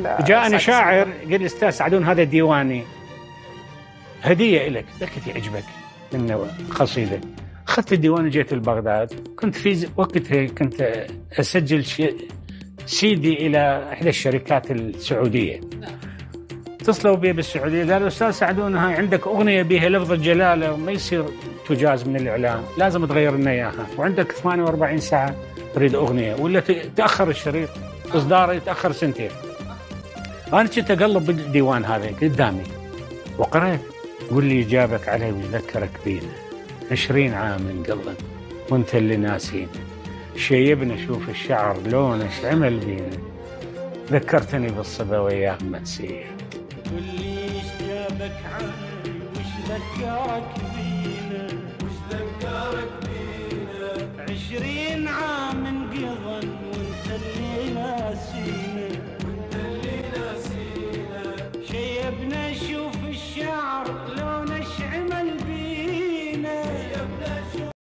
جاءني شاعر قال لي استاذ سعدون هذا ديواني هديه لك، قلت يعجبك انه قصيده. اخذت الديوان وجيت لبغداد، كنت في وقتها كنت اسجل سيدي الى احدى الشركات السعوديه. اتصلوا بي بالسعوديه قالوا استاذ سعدون هاي عندك اغنيه بها لفظ الجلاله وما يصير تجاز من الاعلام، لازم تغير لنا اياها، وعندك 48 ساعه تريد اغنيه ولا تاخر الشريط اصداره يتاخر سنتين. انا كنت اقلب بالديوان هذا قدامي وقرأت، يقول لي جابك عليه ويذكرك بينا 20 عام من قبل وانت اللي ناسين، شيبنا شوف الشعر لونه عمل بينا، ذكرتني بالصبا وياه منسيه. قل لي ايش جابك علي وش ذكرك بينا، وش ذكرك بينا، 20 عام من قبل وانت اللي ناسينا، وانت اللي ناسينا، شيبنا شوف الشعر